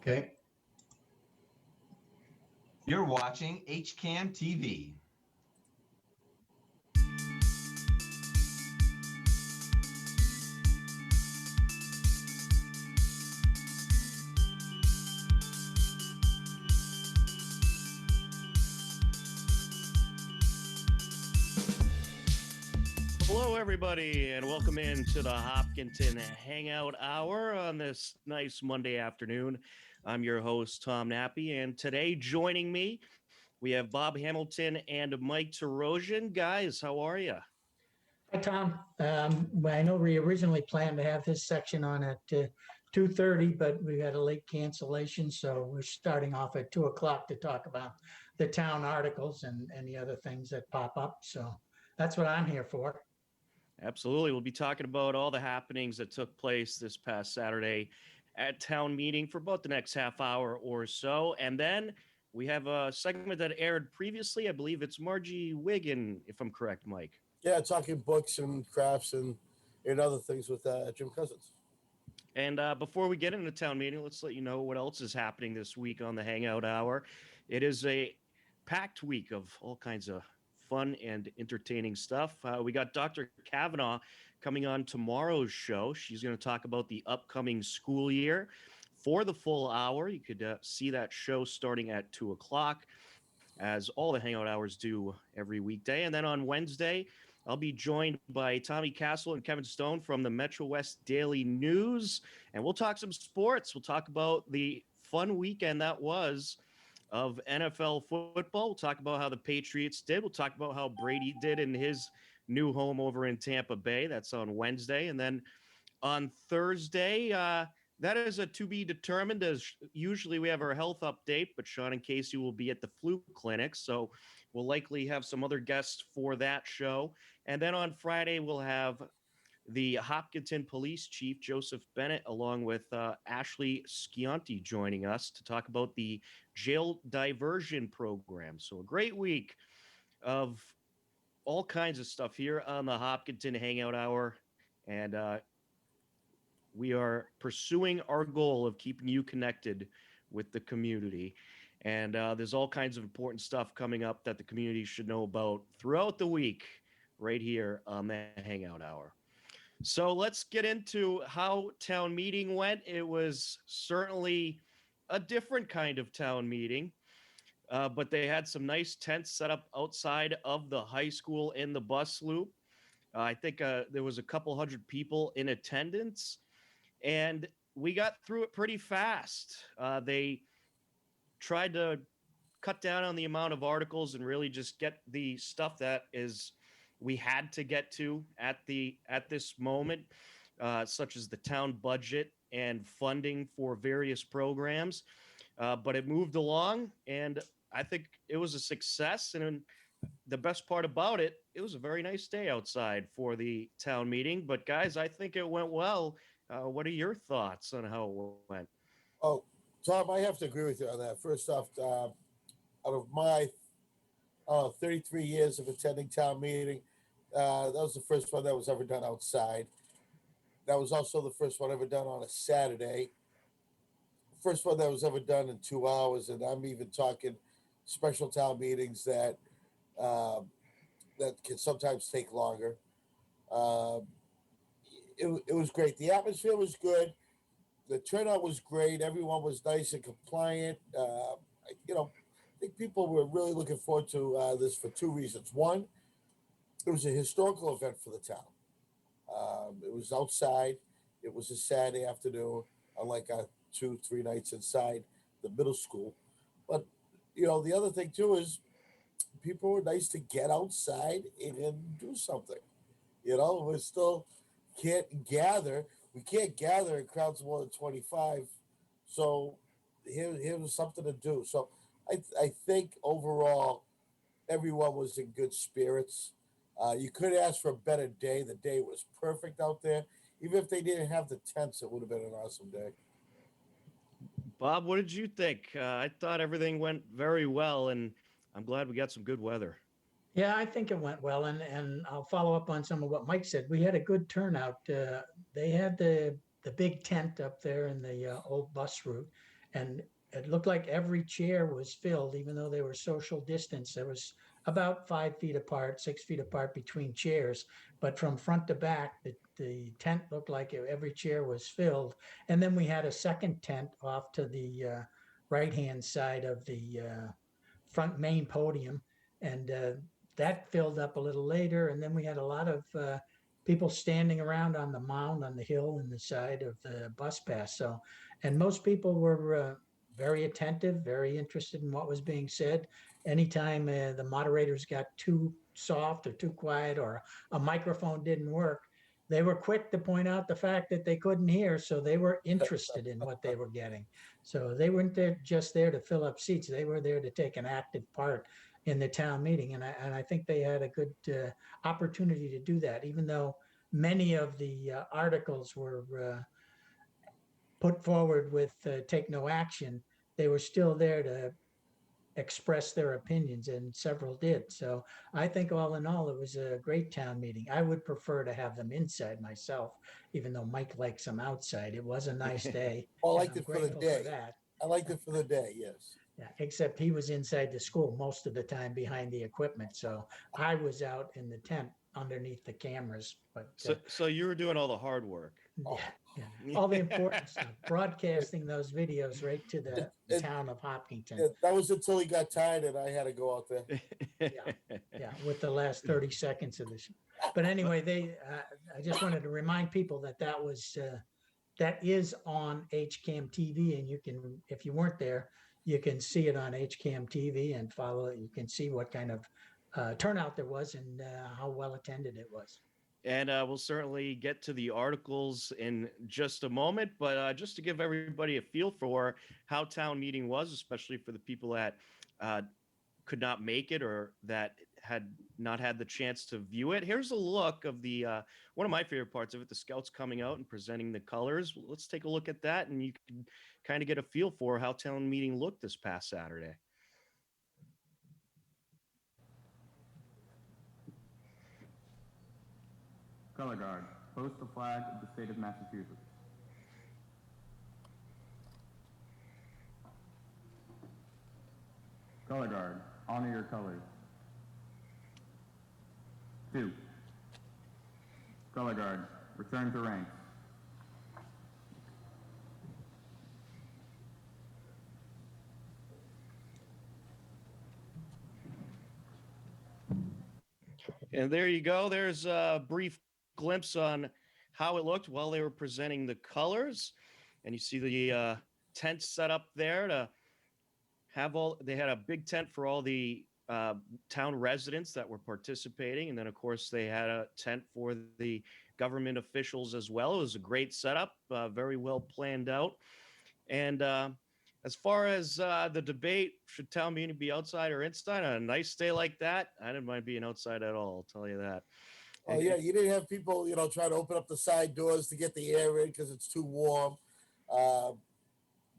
Okay. You're watching HCAM TV. Hello, everybody, and welcome into the Hopkinton Hangout Hour on this nice Monday afternoon. I'm your host, Tom Nappy, and today joining me, we have Bob Hamilton and Mike Tarosian. Guys, how are you? Hi, Tom. I know we originally planned to have this section on at 2:30, but we had a late cancellation, so we're starting off at 2 o'clock to talk about the town articles and any other things that pop up. So that's what I'm here for. Absolutely. We'll be talking about all the happenings that took place this past Saturday at town meeting for about the next half hour or so. And then we have a segment that aired previously. I believe it's Margie Wiggin, if I'm correct, Mike. Yeah, talking books and crafts and other things with Jim Cousins. And before we get into town meeting, let's let you know what else is happening this week on the Hangout Hour. It is a packed week of all kinds of fun and entertaining stuff. We got Dr. Kavanaugh coming on tomorrow's show. She's going to talk about the upcoming school year for the full hour. You could see that show starting at 2 o'clock, as all the Hangout Hours do every weekday. And then on Wednesday, I'll be joined by Tommy Castle and Kevin Stone from the Metro West Daily News, and we'll talk some sports. We'll talk about the fun weekend that was of NFL football. We'll talk about how the Patriots did. We'll talk about how Brady did in his new home over in Tampa Bay. That's on Wednesday. And then on Thursday, that is a to be determined, as usually we have our health update, but Sean and Casey will be at the flu clinic, so we'll likely have some other guests for that show. And then on Friday, we'll have the Hopkinton Police Chief, Joseph Bennett, along with Ashley Scianti joining us to talk about the jail diversion program. So a great week of all kinds of stuff here on the Hopkinton Hangout Hour. And we are pursuing our goal of keeping you connected with the community. And there's all kinds of important stuff coming up that the community should know about throughout the week right here on the Hangout Hour. So let's get into how town meeting went. It was certainly a different kind of town meeting, but they had some nice tents set up outside of the high school in the bus loop. I think there was a couple hundred people in attendance, and we got through it pretty fast. They tried to cut down on the amount of articles and really just get the stuff that is we had to get to at this moment, such as the town budget and funding for various programs. But it moved along, and I think it was a success. And the best part about it, it was a very nice day outside for the town meeting. But guys, I think it went well. What are your thoughts on how it went? Oh, Tom, I have to agree with you on that. First off, out of my 33 years of attending town meeting, that was the first one that was ever done outside. That was also the first one ever done on a Saturday. First one that was ever done in 2 hours, and I'm even talking special town meetings that can sometimes take longer. It was great. The atmosphere was good. The turnout was great. Everyone was nice and compliant. I think people were really looking forward to this for two reasons. One, it was a historical event for the town. It was outside. It was a Saturday afternoon, unlike our 2-3 nights inside the middle school. But, the other thing, too, is people were nice to get outside and do something. We still can't gather. We can't gather in crowds more than 25. So here was something to do. So I think overall, everyone was in good spirits. You could ask for a better day. The day was perfect out there. Even if they didn't have the tents, it would have been an awesome day. Bob, what did you think? I thought everything went very well, and I'm glad we got some good weather. Yeah, I think it went well, and I'll follow up on some of what Mike said. We had a good turnout. They had the big tent up there in the old bus route, and it looked like every chair was filled, even though they were social distance. There was about 5 feet apart, 6 feet apart between chairs, but from front to back, the tent looked like every chair was filled. And then we had a second tent off to the right-hand side of the front main podium, and that filled up a little later. And then we had a lot of people standing around on the mound on the hill and the side of the bus pass. So, and most people were very attentive, very interested in what was being said. Anytime the moderators got too soft or too quiet or a microphone didn't work, they were quick to point out the fact that they couldn't hear. So they were interested in what they were getting. So they weren't there just there to fill up seats. They were there to take an active part in the town meeting. And I think they had a good opportunity to do that, even though many of the articles were put forward with take no action. They were still there to express their opinions, and several did. So I think all in all, it was a great town meeting. I would prefer to have them inside myself, even though Mike likes them outside. It was a nice day. Well, I and liked I'm it for the grateful day. that. I liked it for the day. Yes. Yeah, except he was inside the school most of the time behind the equipment. So I was out in the tent underneath the cameras. But So you were doing all the hard work. yeah, yeah, all the important stuff, broadcasting those videos right to the And- town of Hopkinton. That was until he got tired and I had to go out there. Yeah, with the last 30 seconds of the show. But anyway, I just wanted to remind people that that is on HCAM TV, and you can, if you weren't there, you can see it on HCAM TV and follow it. You can see what kind of turnout there was and how well attended it was. And we'll certainly get to the articles in just a moment. But just to give everybody a feel for how town meeting was, especially for the people that could not make it or that had not had the chance to view it, here's a look of the one of my favorite parts of it, the scouts coming out and presenting the colors. Let's take a look at that, and you can kind of get a feel for how town meeting looked this past Saturday. Color Guard, hoist the flag of the state of Massachusetts. Color Guard, honor your colors. 2. Color Guard, return to ranks. And there you go. There's a brief glimpse on how it looked while they were presenting the colors. And you see the tent set up there to have they had a big tent for all the town residents that were participating. And then, of course, they had a tent for the government officials as well. It was a great setup, very well planned out. And as far as the debate, should town meeting be outside or inside on a nice day like that? I didn't mind being outside at all, I'll tell you that. Oh yeah, you didn't have people, try to open up the side doors to get the air in because it's too warm.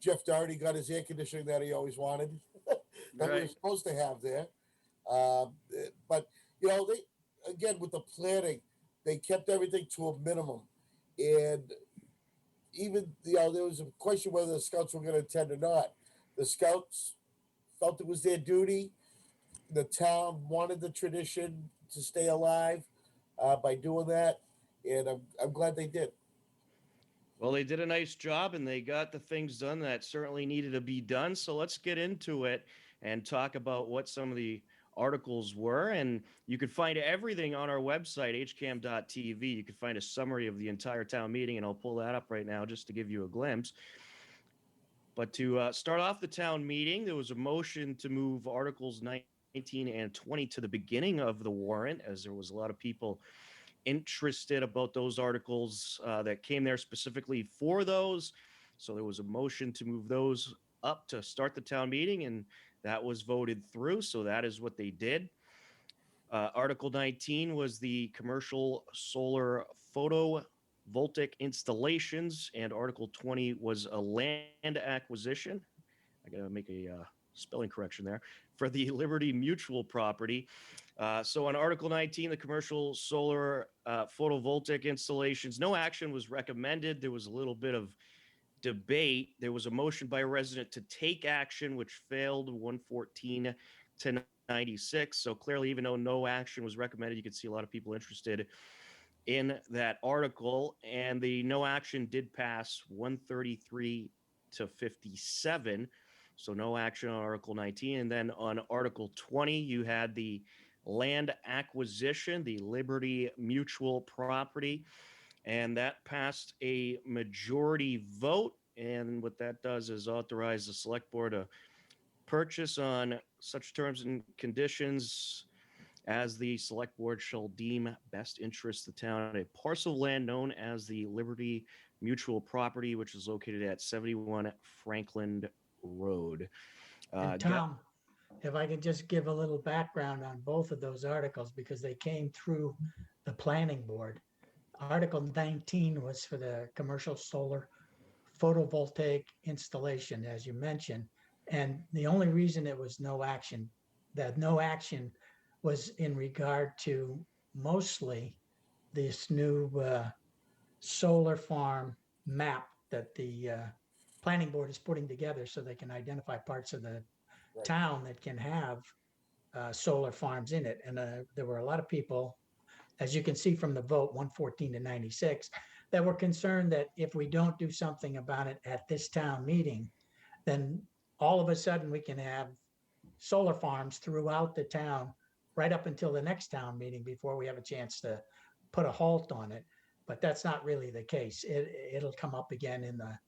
Jeff Doherty got his air conditioning that he always wanted, that we were Right. supposed to have there. But they, again, with the planning, they kept everything to a minimum, and even there was a question whether the scouts were going to attend or not. The scouts felt it was their duty. The town wanted the tradition to stay alive by doing that, and I'm glad they did. Well, they did a nice job and they got the things done that certainly needed to be done. So let's get into it and talk about what some of the articles were. And you can find everything on our website, hcam.tv. You can find a summary of the entire town meeting, and I'll pull that up right now just to give you a glimpse. But to start off the town meeting, there was a motion to move Articles 19 and 20 to the beginning of the warrant, as there was a lot of people interested about those articles that came there specifically for those. So there was a motion to move those up to start the town meeting, and that was voted through. So that is what they did. Article 19 was the commercial solar photovoltaic installations, and Article 20 was a land acquisition. I got to make a spelling correction there for the Liberty Mutual property. So on Article 19, the commercial solar photovoltaic installations, no action was recommended. There was a little bit of debate, there was a motion by a resident to take action, which failed 114 to 96. So clearly, even though no action was recommended, you could see a lot of people interested in that article. And the no action did pass 133 to 57. So no action on Article 19. And then on Article 20, you had the land acquisition, the Liberty Mutual property, and that passed a majority vote. And what that does is authorize the select board to purchase on such terms and conditions as the select board shall deem best interest the town, a parcel of land known as the Liberty Mutual property, which is located at 71 Franklin Road. And Tom, if I could just give a little background on both of those articles, because they came through the planning board. Article 19 was for the commercial solar photovoltaic installation, as you mentioned. And the only reason it was no action, that no action was in regard to mostly this new solar farm map that the planning board is putting together so they can identify parts of the Right. town that can have solar farms in it. And there were a lot of people, as you can see from the vote, 114 to 96, that were concerned that if we don't do something about it at this town meeting, then all of a sudden we can have solar farms throughout the town right up until the next town meeting before we have a chance to put a halt on it. But that's not really the case. It'll come up again in the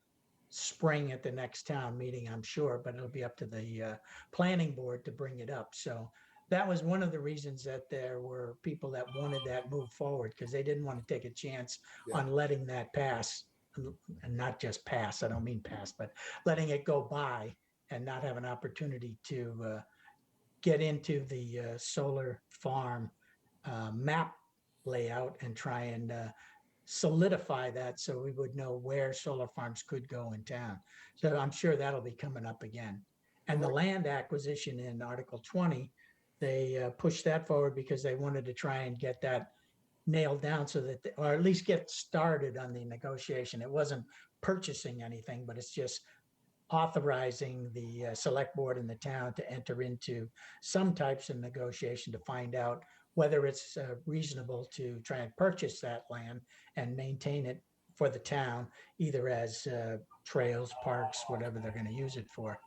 spring at the next town meeting, I'm sure, but it'll be up to the planning board to bring it up. So that was one of the reasons that there were people that wanted that move forward, because they didn't want to take a chance Yeah. on letting that pass, and not just pass, I don't mean pass, but letting it go by and not have an opportunity to get into the solar farm map layout and try and solidify that so we would know where solar farms could go in town. So I'm sure that'll be coming up again. And the land acquisition in Article 20, they pushed that forward because they wanted to try and get that nailed down so that, or at least get started on the negotiation. It wasn't purchasing anything, but it's just authorizing the select board in the town to enter into some types of negotiation to find out whether it's reasonable to try and purchase that land and maintain it for the town, either as trails, parks, whatever they're going to use it for.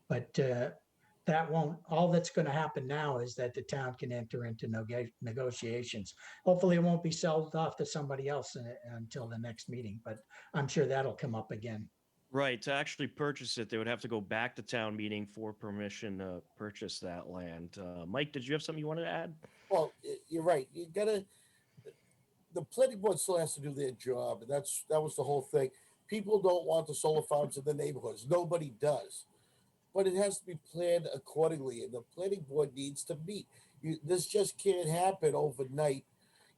But that won't, all that's going to happen now is that the town can enter into negotiations. Hopefully it won't be sold off to somebody else until the next meeting, but I'm sure that'll come up again. Right. To actually purchase it, they would have to go back to town meeting for permission to purchase that land. Mike, did you have something you wanted to add? Well, you're right. You gotta. The planning board still has to do their job, and that was the whole thing. People don't want the solar farms in the neighborhoods. Nobody does, but it has to be planned accordingly, and the planning board needs to meet. This just can't happen overnight.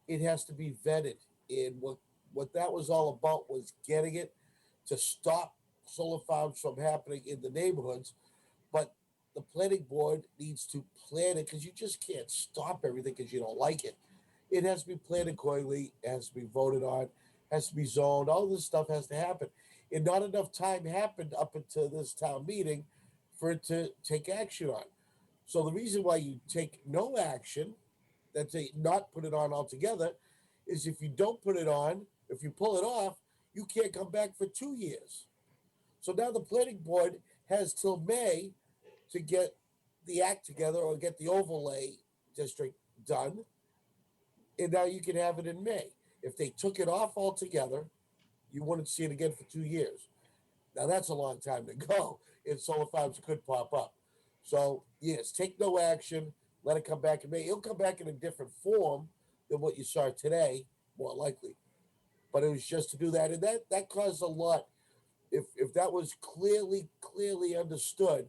It has to be vetted, and what that was all about was getting it to stop solar farms from happening in the neighborhoods. But the planning board needs to plan it, because you just can't stop everything because you don't like it. It has to be planned accordingly, it has to be voted on, has to be zoned, all this stuff has to happen. And not enough time happened up until this town meeting for it to take action on. So the reason why you take no action, that's not put it on altogether, is if you don't put it on, if you pull it off, you can't come back for 2 years. So now the planning board has till May to get the act together or get the overlay district done. And now you can have it in May. If they took it off altogether, you wouldn't see it again for 2 years. Now that's a long time to go, and solar farms could pop up. So yes, take no action, let it come back in May. It'll come back in a different form than what you saw today, more likely. But it was just to do that, and that caused a lot. If that was clearly understood,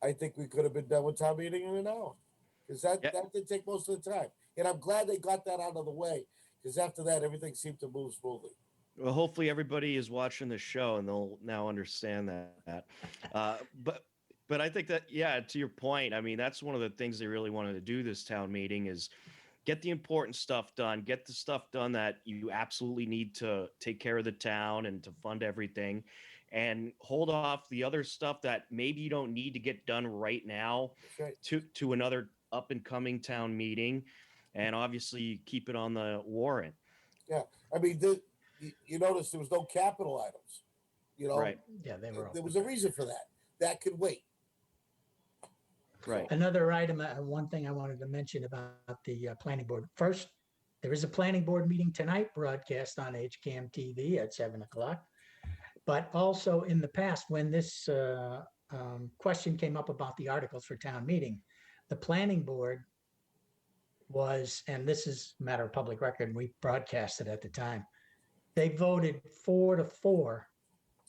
I think we could have been done with town meeting in an hour, because that did take most of the time. And I'm glad they got that out of the way, because after that, everything seemed to move smoothly. Well, hopefully everybody is watching the show and they'll now understand that. But I think that, yeah, to your point, I mean, that's one of the things they really wanted to do this town meeting is get the important stuff done, get the stuff done that you absolutely need to take care of the town and to fund everything. and hold off the other stuff that maybe you don't need to get done right now That's right. to another up and coming town meeting, and obviously keep it on the warrant. Yeah. I mean, you notice there was no capital items. You know, Right. Yeah, they were. there was a reason for that. That could wait. Right. Another item, one thing I wanted to mention about the planning board. First, there is a planning board meeting tonight broadcast on HCAM TV at 7 o'clock. But also in the past, when this question came up about the articles for town meeting, the planning board was, and this is a matter of public record, we broadcasted at the time, they voted 4-4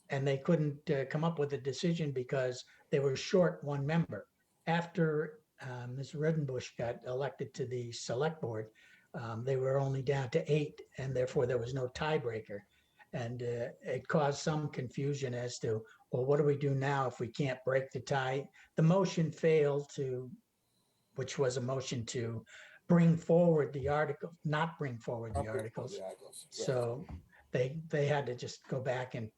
and they couldn't come up with a decision because they were short one member. After Ms. Redenbush got elected to the select board, they were only down to 8, and therefore there was no tiebreaker. And it caused some confusion as to, well, what do we do now if we can't break the tie? The motion failed which was a motion to bring forward the article, not bring forward the articles. So they had to just go back and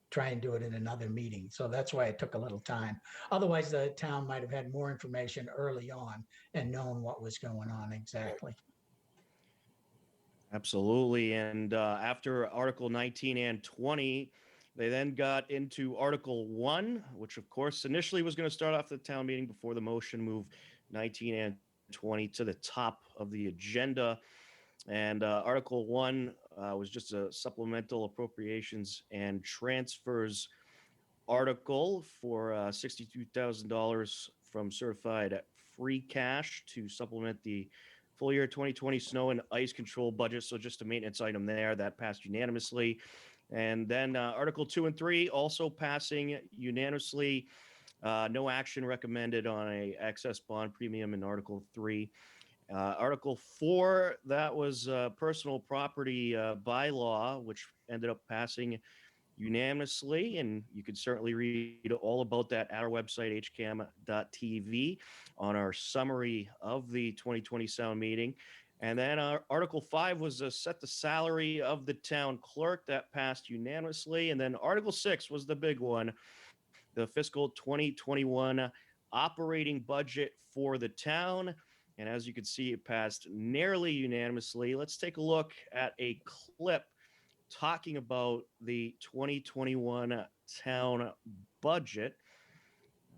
try and do it in another meeting. So that's why it took a little time. Otherwise, the town might have had more information early on and known what was going on exactly. Absolutely. And after Article 19 and 20, they then got into Article 1, which, of course, initially was going to start off the town meeting before the motion moved 19 and 20 to the top of the agenda. And Article 1 was just a supplemental appropriations and transfers article for $62,000 from certified free cash to supplement the full year 2020 snow and ice control budget. So just a maintenance item there that passed unanimously. And then Article 2 and 3 also passing unanimously. No action recommended on a excess bond premium in Article 3. Article 4, that was personal property bylaw, which ended up passing unanimously, and you can certainly read all about that at our website, hcam.tv, on our summary of the 2020 sound meeting. And then Article 5 was set the salary of the town clerk. That passed unanimously. And then Article 6 was the big one, the fiscal 2021 operating budget for the town. And as you can see, it passed nearly unanimously. Let's take a look at a clip talking about the 2021 town budget.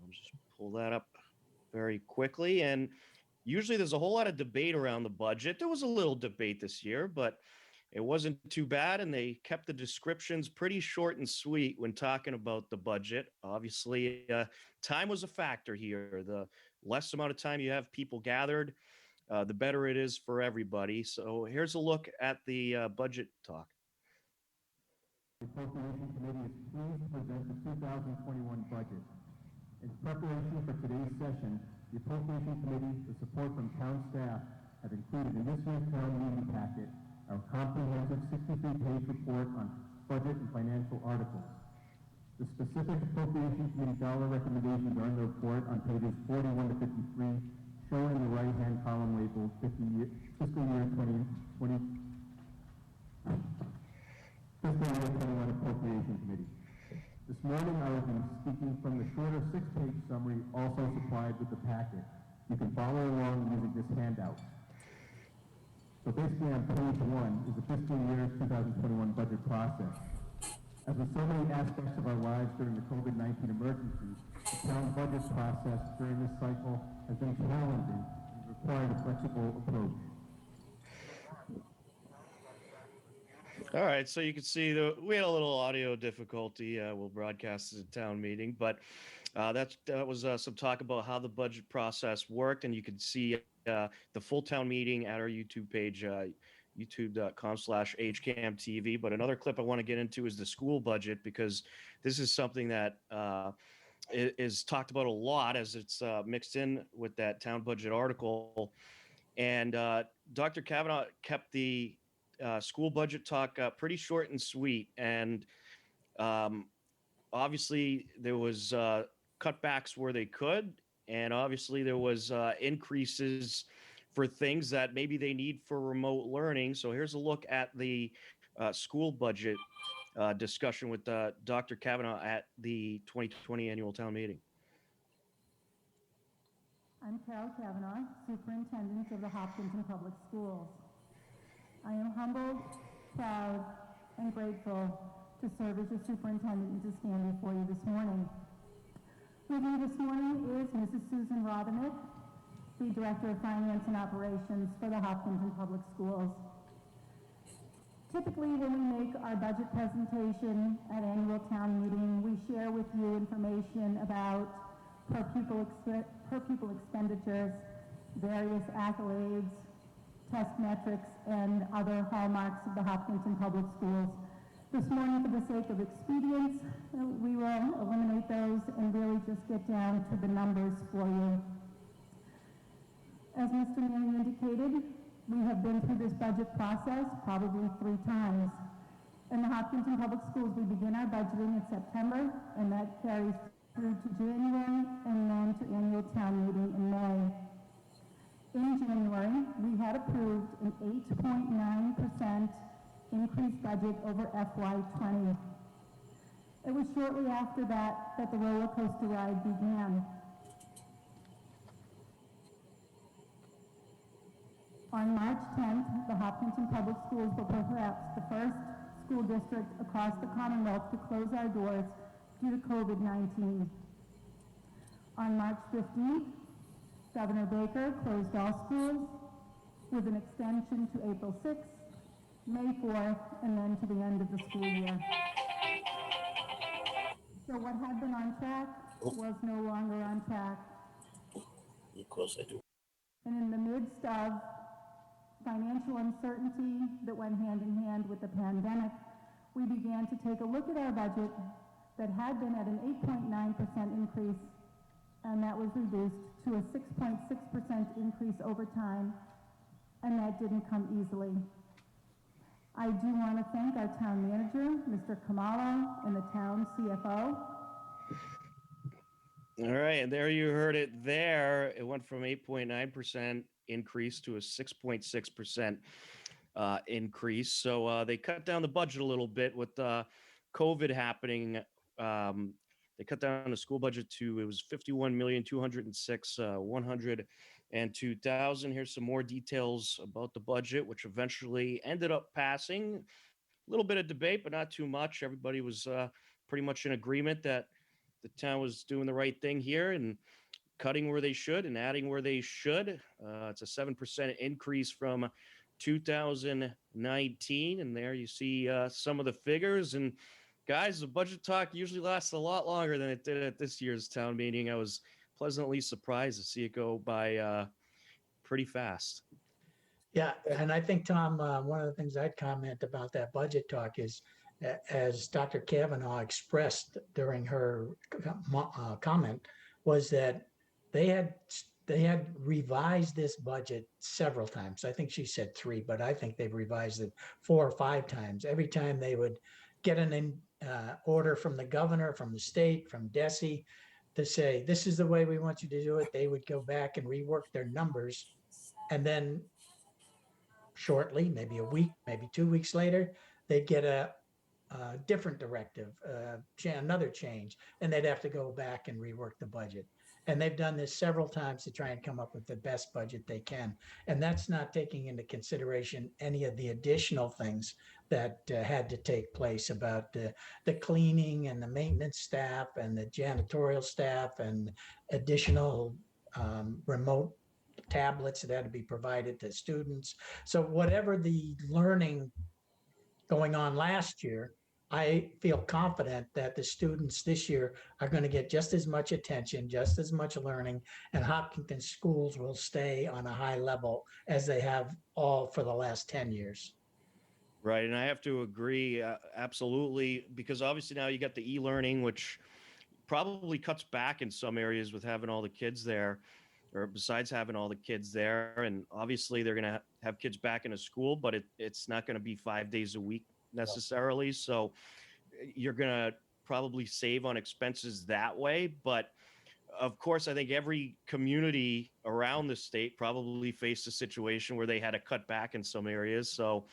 I'll just pull that up very quickly. And usually there's a whole lot of debate around the budget. There was a little debate this year, but it wasn't too bad. And they kept the descriptions pretty short and sweet when talking about the budget. Obviously, time was a factor here. The less amount of time you have people gathered, the better it is for everybody. So here's a look at the budget talk. The Appropriation Committee is pleased to present the 2021 budget. In preparation for today's session, the Appropriation Committee, with support from town staff, have included in this year's town meeting packet our comprehensive 63-page report on budget and financial articles. The specific Appropriation Committee dollar recommendations are in the report on pages 41 to 53, shown in the right-hand column labeled fiscal year 2020. Fiscal Year 21 Appropriation Committee. This morning I will be speaking from the shorter 6-page summary also supplied with the packet. You can follow along using this handout. So basically on page 1 is the fiscal year 2021 budget process. As with so many aspects of our lives during the COVID-19 emergency, the town budget process during this cycle has been challenging and required a flexible approach. All right, so you can see we had a little audio difficulty. We'll broadcast at a town meeting, but that was some talk about how the budget process worked, and you can see the full town meeting at our YouTube page, youtube.com/hcamtv. But another clip I want to get into is the school budget, because this is something that is talked about a lot as it's mixed in with that town budget article. And Dr. Kavanaugh kept the school budget talk pretty short and sweet. And obviously there was cutbacks where they could. And obviously there was increases for things that maybe they need for remote learning. So here's a look at the school budget discussion with Dr. Kavanaugh at the 2020 annual town meeting. I'm Carol Kavanaugh, Superintendent of the Hopkinton Public Schools. I am humbled, proud, and grateful to serve as your superintendent and to stand before you this morning. With me this morning is Mrs. Susan Robinick, the Director of Finance and Operations for the Hopkinton Public Schools. Typically, when we make our budget presentation at annual town meeting, we share with you information about per pupil expenditures, various accolades, test metrics, and other hallmarks of the Hopkinton Public Schools. This morning, for the sake of expedience, we will eliminate those and really just get down to the numbers for you. As Mr. Neary indicated, we have been through this budget process probably 3 times. In the Hopkinton Public Schools, we begin our budgeting in September, and that carries through to January, and then to annual town meeting in May. In January, we had approved an 8.9% increased budget over FY20. It was shortly after that that the roller coaster ride began. On March 10th, the Hopkinton Public Schools were perhaps the first school district across the Commonwealth to close our doors due to COVID-19. On March 15th, Governor Baker closed all schools with an extension to April 6th, May 4th, and then to the end of the school year. So what had been on track was no longer on track. Of course I do. And in the midst of financial uncertainty that went hand in hand with the pandemic, we began to take a look at our budget that had been at an 8.9% increase, and that was reduced to a 6.6% increase over time, and that didn't come easily. I do want to thank our town manager, Mr. Kamalo, and the town CFO. All right, and there you heard it there. It went from 8.9% increase to a 6.6% increase. So they cut down the budget a little bit with COVID happening. They cut down the school budget to, it was 51,206,102,000. Here's some more details about the budget, which eventually ended up passing. A little bit of debate, but not too much. Everybody was pretty much in agreement that the town was doing the right thing here and cutting where they should and adding where they should. It's a 7% increase from 2019. And there you see some of the figures. And guys, the budget talk usually lasts a lot longer than it did at this year's town meeting. I was pleasantly surprised to see it go by pretty fast. Yeah, and I think, Tom, one of the things I'd comment about that budget talk is, as Dr. Kavanaugh expressed during her comment, was that they had revised this budget several times. I think she said 3, but I think they've revised it 4 or 5 times. Every time they would get an order from the governor, from the state, from DESE to say, this is the way we want you to do it, they would go back and rework their numbers. And then shortly, maybe a week, maybe 2 weeks later, they'd get a different directive, another change, and they'd have to go back and rework the budget. And they've done this several times to try and come up with the best budget they can. And that's not taking into consideration any of the additional things that had to take place about the cleaning and the maintenance staff and the janitorial staff and additional remote tablets that had to be provided to students. So whatever the learning going on last year, I feel confident that the students this year are going to get just as much attention, just as much learning, and Hopkinton schools will stay on a high level as they have all for the last 10 years. Right, and I have to agree, absolutely, because obviously now you got the e-learning, which probably cuts back in some areas with having all the kids there, or besides having all the kids there. And obviously they're going to have kids back into school, but it's not going to be 5 days a week necessarily. So you're going to probably save on expenses that way. But of course, I think every community around the state probably faced a situation where they had to cut back in some areas. So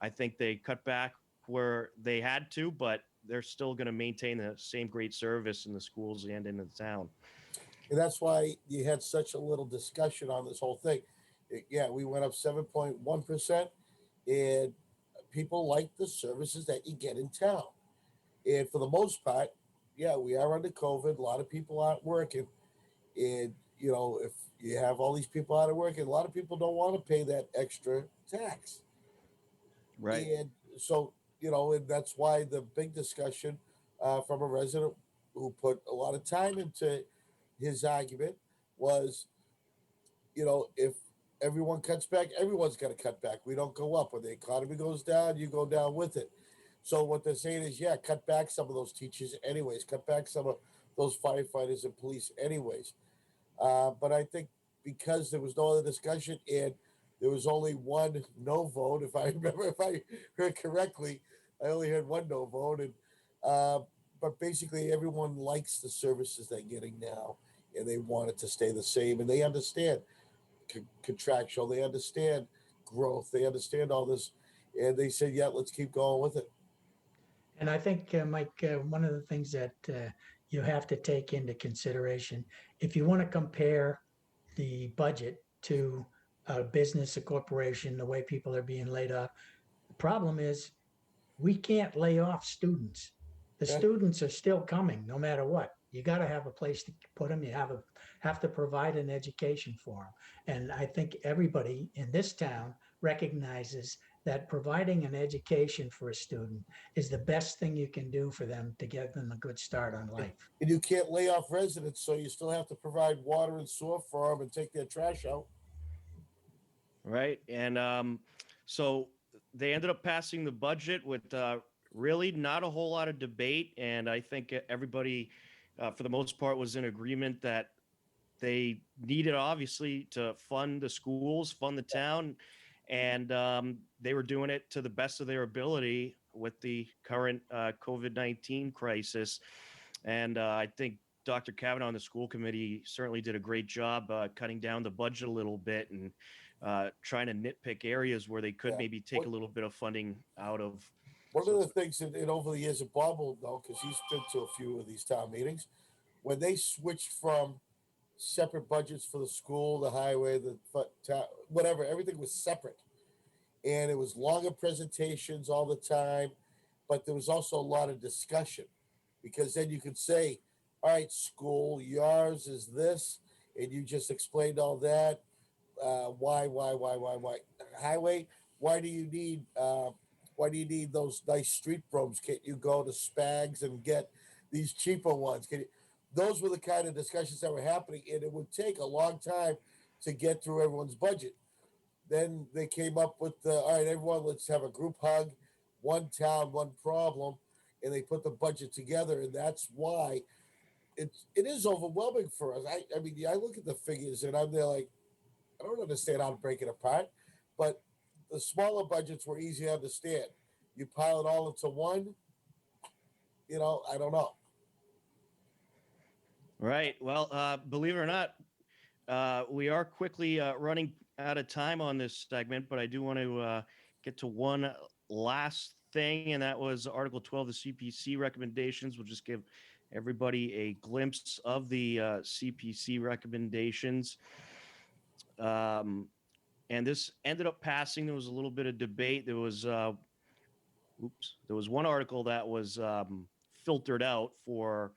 I think they cut back where they had to, but they're still going to maintain the same great service in the schools and in the town. And that's why you had such a little discussion on this whole thing. Yeah, we went up 7.1%, and people like the services that you get in town. And for the most part, yeah, we are under COVID. A lot of people aren't working. And, you know, if you have all these people out of work, and a lot of people don't want to pay that extra tax. Right. And so, you know, and that's why the big discussion from a resident who put a lot of time into his argument was, you know, if everyone cuts back, everyone's got to cut back. We don't go up. When the economy goes down, you go down with it. So what they're saying is, yeah, cut back some of those teachers anyways, cut back some of those firefighters and police anyways. But I think because there was no other discussion and there was only one no vote, if I remember, if I heard correctly, I only heard one no vote. And but basically, everyone likes the services they're getting now, and they want it to stay the same. And they understand contractual, they understand growth, they understand all this, and they said, yeah, let's keep going with it. And I think, Mike, one of the things that you have to take into consideration, if you want to compare the budget to a business, a corporation, the way people are being laid off, the problem is we can't lay off students. The Yeah. students are still coming no matter what. You got to have a place to put them. You have to provide an education for them. And I think everybody in this town recognizes that providing an education for a student is the best thing you can do for them to give them a good start on life. And you can't lay off residents, so you still have to provide water and sewer for them and take their trash out. Right. And so they ended up passing the budget with really not a whole lot of debate. And I think everybody, for the most part, was in agreement that they needed, obviously, to fund the schools, fund the town. And they were doing it to the best of their ability with the current COVID-19 crisis. And I think Dr. Kavanaugh on the school committee certainly did a great job cutting down the budget a little bit and trying to nitpick areas where they could Yeah. maybe take a little bit of funding out of. One of the things in over the years that Bob will know, because he's been to a few of these town meetings, when they switched from separate budgets for the school, the highway, whatever, everything was separate. And it was longer presentations all the time, but there was also a lot of discussion because then you could say, all right, school, yours is this, and you just explained all that. Why? Highway, why do you need those nice street brooms? Can't you go to Spags and get these cheaper ones? Those were the kind of discussions that were happening, and it would take a long time to get through everyone's budget. Then they came up with all right, everyone, let's have a group hug, one town, one problem, and they put the budget together, and that's why it is overwhelming for us. I mean, I look at the figures, and I'm there like, I don't understand how to break it apart, but the smaller budgets were easy to understand. You pile it all into one, I don't know. Right. Well, believe it or not, we are quickly running out of time on this segment, but I do want to get to one last thing, and that was Article 12, the CPC recommendations. We'll just give everybody a glimpse of the CPC recommendations. And this ended up passing. There was a little bit of debate. There was one article that was filtered out for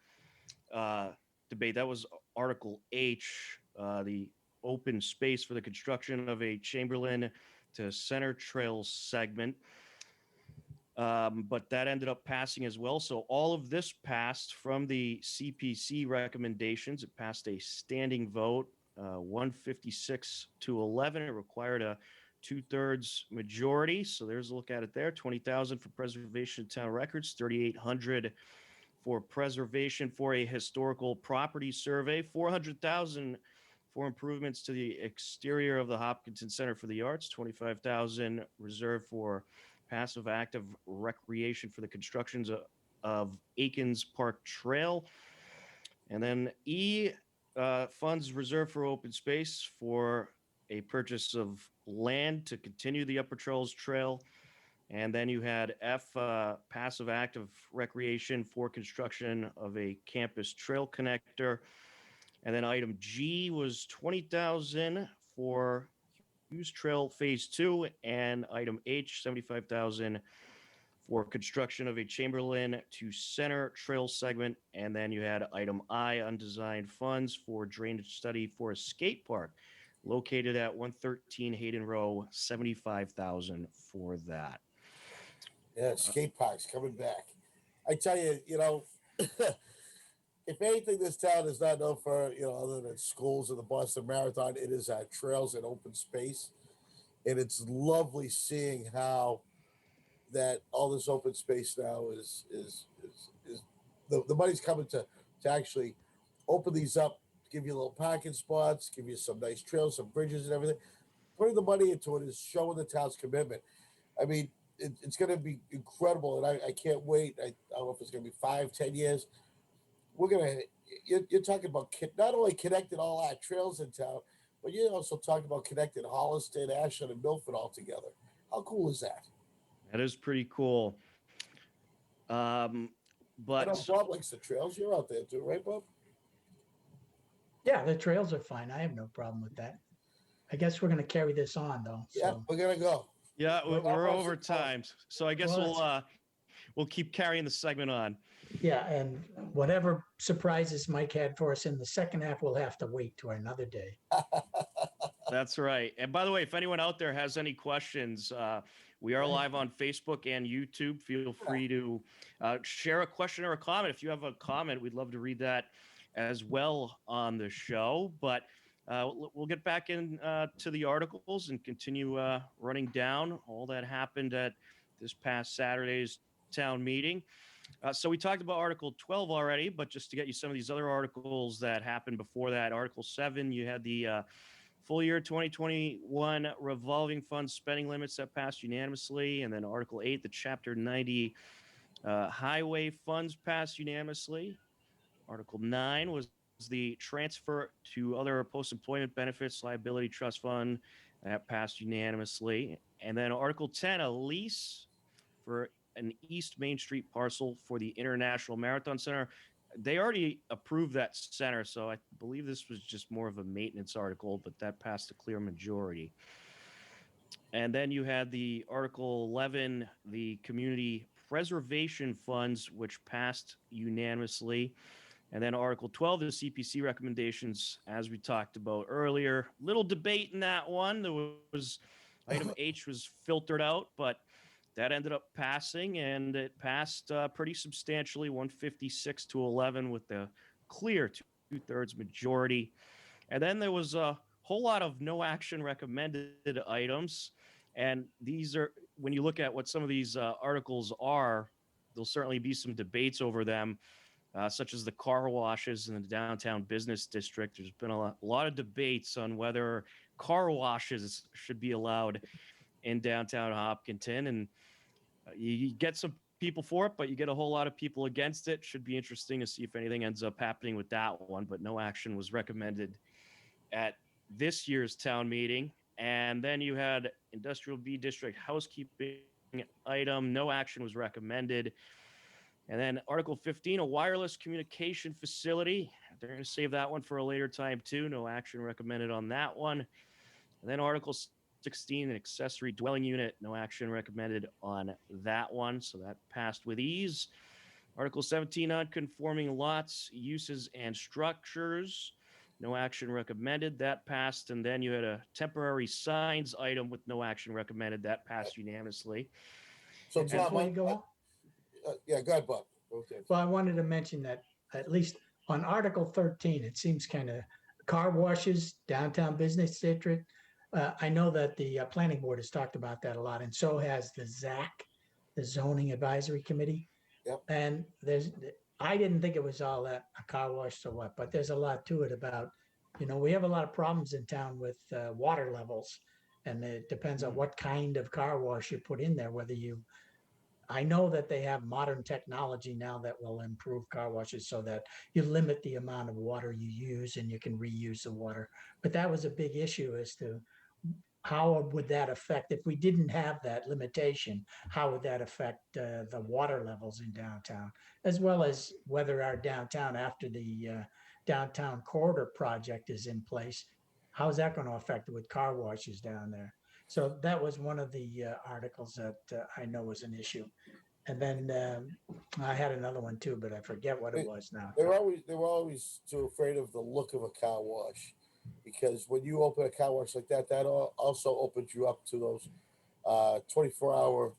debate. That was Article H, the open space for the construction of a Chamberlain to Center Trail segment. But that ended up passing as well. So all of this passed from the CPC recommendations. It passed a standing vote, 156 to 11. It required a 2/3 majority. So there's a look at it there. 20,000 for preservation of town records, 3,800 for preservation for a historical property survey, 400,000 for improvements to the exterior of the Hopkinton Center for the Arts, 25,000 reserved for passive active recreation for the constructions of Aikens Park Trail. And then E, funds reserved for open space for a purchase of land to continue the Upper Charles Trail And then you had F, passive active recreation for construction of a campus trail connector. And then item G was 20,000 for Hughes Trail Phase 2, and item H, 75,000 for construction of a Chamberlain to Center Trail segment. And then you had item I, undesigned funds for drainage study for a skate park located at 113 Hayden Row, 75,000 for that. Yeah, skate parks coming back. I tell you, if anything, this town is not known for, other than schools and the Boston Marathon, it is our trails and open space. And it's lovely seeing how that all this open space now is the money's coming to actually open these up, give you little parking spots, give you some nice trails, some bridges and everything. Putting the money into it is showing the town's commitment. I mean, it's going to be incredible, and I can't wait. I don't know if it's going to be 5-10 years. We're going to, you're talking about not only connecting all our trails in town, but you're also talking about connecting Holliston, Ashland, and Milford all together. How cool is that? That is pretty cool. I know But Bob likes the trails. You're out there too, right, Bob? Yeah, the trails are fine. I have no problem with that. I guess we're going to carry this on though. Yeah, So, we're gonna go. yeah, We're we're almost over at 12. time, so I guess Well, we'll keep carrying the segment on. yeah, and whatever surprises Mike had for us in the second half, we'll have to wait to another day. That's right. And by the way, if anyone out there has any questions, we are Right. live on Facebook and YouTube. Feel free to share a question or a comment. If you have a comment, we'd love to read that as well on the show. But we'll get back in to the articles and continue running down all that happened at this past Saturday's town meeting. So we talked about Article 12 already, but just to get you some of these other articles that happened before that, Article 7, you had the full year 2021 revolving fund spending limits that passed unanimously. And then Article 8, the Chapter 90 highway funds passed unanimously. Article 9 was the transfer to other post-employment benefits liability trust fund that passed unanimously. And then Article 10, a lease for an East Main Street parcel for the International Marathon Center. They already approved that center, so I believe this was just more of a maintenance article, but that passed a clear majority. And then you had the Article 11, the community preservation funds, which passed unanimously. And then Article 12, the CPC recommendations, as we talked about earlier. Little debate in that one. There was item H was filtered out, but that ended up passing, and it passed pretty substantially, 156 to 11, with the clear two-thirds majority. And then there was a whole lot of no action recommended items. And these are, when you look at what some of these articles are, there'll certainly be some debates over them, such as the car washes in the downtown business district. There's been a lot of debates on whether car washes should be allowed in downtown Hopkinton. And you get some people for it, but you get a whole lot of people against it. Should be interesting to see if anything ends up happening with that one, but no action was recommended at this year's town meeting. And then you had Industrial B District housekeeping item. No action was recommended. And then Article 15, a wireless communication facility. They're going to save that one for a later time too. No action recommended on that one. And then Article 16, an accessory dwelling unit. No action recommended on that one. So that passed with ease. Article 17, non-conforming lots, uses, and structures. No action recommended. That passed. And then you had a temporary signs item with no action recommended. That passed unanimously. So, Before Tom, you go on, yeah, go ahead, Bob. Okay. well, I wanted to mention that at least on Article 13, it seems kind of car washes, downtown business district. I know that the planning board has talked about that a lot, and so has the ZAC, the Zoning Advisory Committee. Yep. And I didn't think it was all that a car wash or what, but there's a lot to it about, we have a lot of problems in town with water levels, and it depends on what kind of car wash you put in there, I know that they have modern technology now that will improve car washes so that you limit the amount of water you use and you can reuse the water. But that was a big issue as to how would that affect, if we didn't have that limitation, how would that affect the water levels in downtown? As well as whether our downtown, after the downtown corridor project is in place, how's that going to affect it with car washes down there? So that was one of the articles that I know was an issue. And then I had another one too, but I forget what it was now. They were always too afraid of the look of a car wash, because when you open a car wash like that, also opens you up to those 24-hour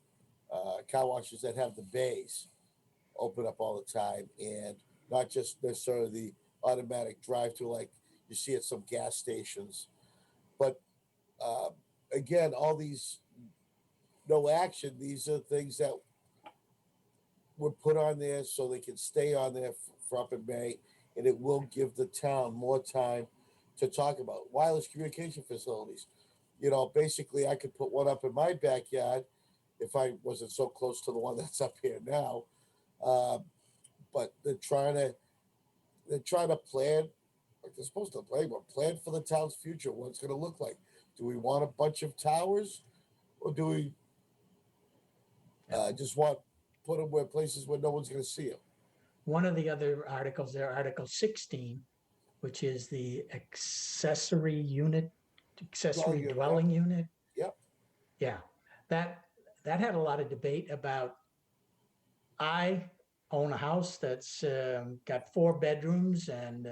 car washes that have the bays open up all the time, and not just necessarily the automatic drive-through like you see at some gas stations. But again, all these no action, these are things that were put on there so they can stay on there for up in May, and it will give the town more time to talk about wireless communication facilities. You know, basically, I could put one up in my backyard if I wasn't so close to the one that's up here now. But they're trying to plan, like they're supposed to plan for the town's future, what it's going to look like. Do we want a bunch of towers, or do we just want put them where places where no one's going to see them? One of the other articles there, Article 16, which is the accessory dwelling unit. Yep. Yeah, that had a lot of debate about. I own a house that's got 4 bedrooms and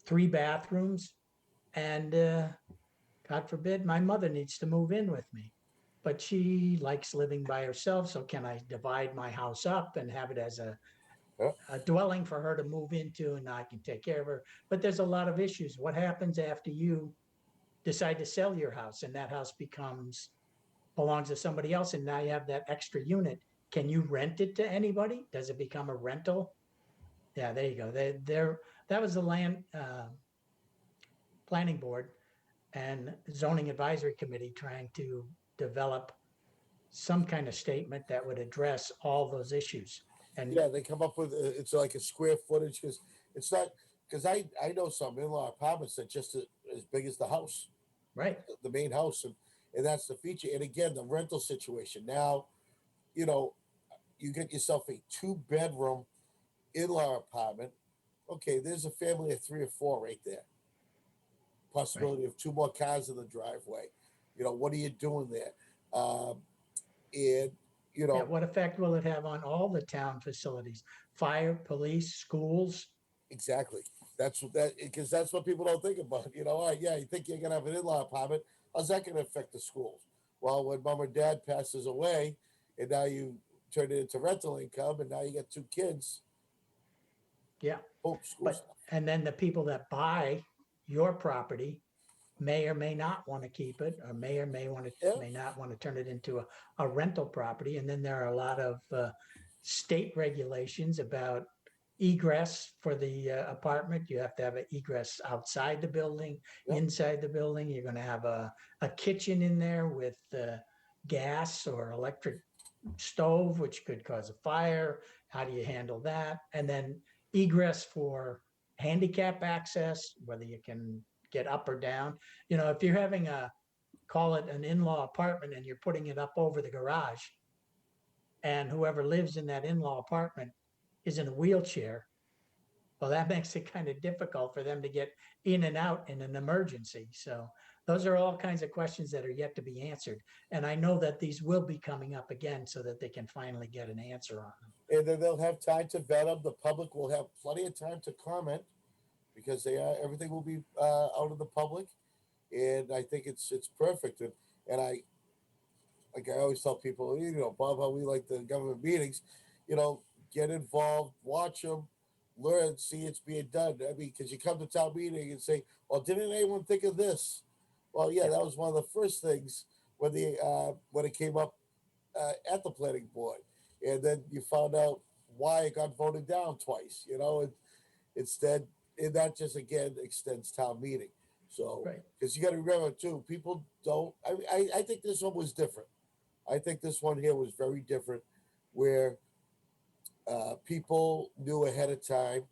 3 bathrooms, and God forbid my mother needs to move in with me, but she likes living by herself. So can I divide my house up and have it as a dwelling for her to move into, and I can take care of her? But there's a lot of issues. What happens after you decide to sell your house and that house belongs to somebody else, and now you have that extra unit? Can you rent it to anybody? Does it become a rental? Yeah, there you go. That was the land planning board and zoning advisory committee trying to develop some kind of statement that would address all those issues. And Yeah, they come up with it's like a square footage, because it's not, because I know some in-law apartments that just as big as the house, right, the main house, and that's the feature. And again, the rental situation now, you know, you get yourself a 2-bedroom in-law apartment. Okay, there's a family of 3 or 4 right there. Possibility of 2 more cars in the driveway. You know, what are you doing there? And you know, yeah, what effect will it have on all the town facilities? Fire, police, schools? exactly. That's what because that's what people don't think about. You know, all right, yeah, you think you're gonna have an in-law apartment. How's that gonna affect the schools? Well, when mom or dad passes away, and now you turn it into rental income, and now you get 2 kids. Yeah. Boom, school But, stuff. and then the people that buy your property may or may not want to keep it, or may Yeah. not want to turn it into a rental property. And then there are a lot of state regulations about egress for the apartment. You have to have an egress outside the building, Yep. inside the building. You're going to have a kitchen in there with gas or electric stove, which could cause a fire. How do you handle that? And then egress for handicap access, whether you can get up or down. You know, if you're having call it an in-law apartment, and you're putting it up over the garage, and whoever lives in that in-law apartment is in a wheelchair, well, that makes it kind of difficult for them to get in and out in an emergency. So those are all kinds of questions that are yet to be answered. And I know that these will be coming up again so that they can finally get an answer on them. And then they'll have time to vet them. The public will have plenty of time to comment, because everything will be out of the public, and I think it's perfect. And I always tell people, you know, Bob, how we like the government meetings, you know, get involved, watch them, learn, see it's being done. I mean, because you come to town meeting and say, well, didn't anyone think of this? Well, yeah, that was one of the first things when it came up at the planning board, and then you found out why it got voted down twice. You know, instead, and that just again extends town meeting. So, Right. because you got to remember too, people don't. I think this one was different. I think this one here was very different, where people knew ahead of time.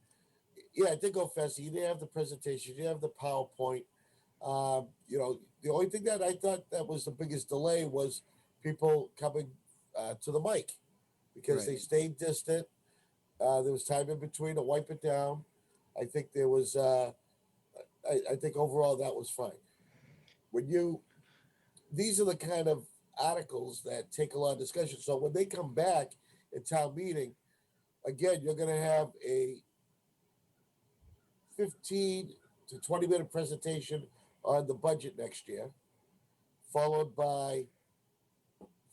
Yeah, it did go fast. You didn't have the presentation, you didn't have the PowerPoint, The only thing that I thought that was the biggest delay was people coming to the mic because they Right. stayed distant. There was time in between to wipe it down. I think there was. I think overall that was fine. When you, these are the kind of articles that take a lot of discussion. So when they come back at town meeting, again, you're going to have a 15 to 20-minute presentation on the budget next year, followed by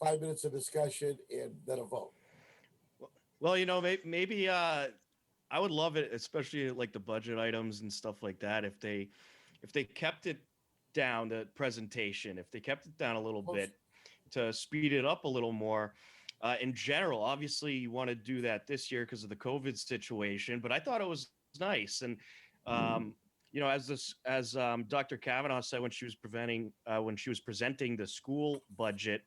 5 minutes of discussion and then a vote. Well, maybe I would love it, especially like the budget items and stuff like that. If they kept it down, the presentation, if they kept it down a little bit to speed it up a little more. In general, obviously, you want to do that this year because of the COVID situation, but I thought it was nice. And as Dr. Kavanaugh said when when she was presenting the school budget,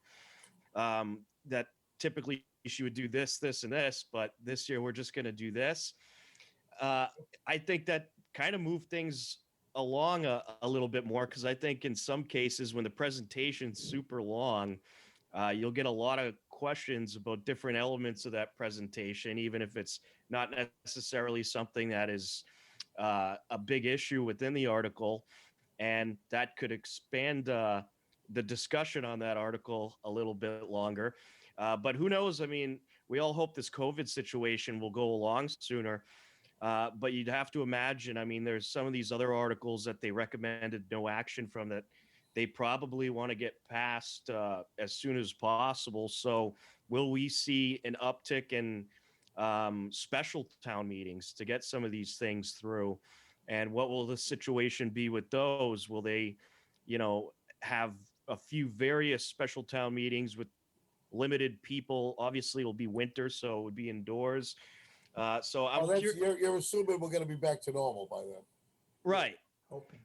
that typically she would do this, and this, but this year we're just going to do this. I think that kind of moved things along a little bit more because I think in some cases when the presentation's super long, you'll get a lot of questions about different elements of that presentation, even if it's not necessarily something that is a big issue within the article, and that could expand the discussion on that article a little bit longer. But who knows? I mean, we all hope this COVID situation will go along sooner. But you'd have to imagine, I mean, there's some of these other articles that they recommended no action from that they probably want to get passed as soon as possible. So will we see an uptick in special town meetings to get some of these things through? And what will the situation be with those? Will they, have a few various special town meetings with limited people? Obviously, it'll be winter, so it would be indoors. So I'm You're assuming we're going to be back to normal by then. right, Hoping.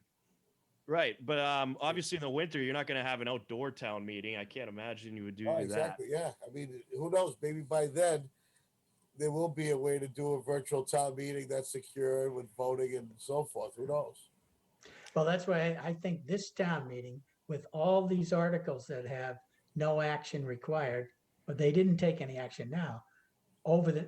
right. But obviously, in the winter, you're not going to have an outdoor town meeting. I can't imagine you would do Exactly. Yeah. I mean, who knows? Maybe by then there will be a way to do a virtual town meeting that's secure with voting and so forth. Who knows? Well, that's why I think this town meeting, with all these articles that have no action required, but they didn't take any action now,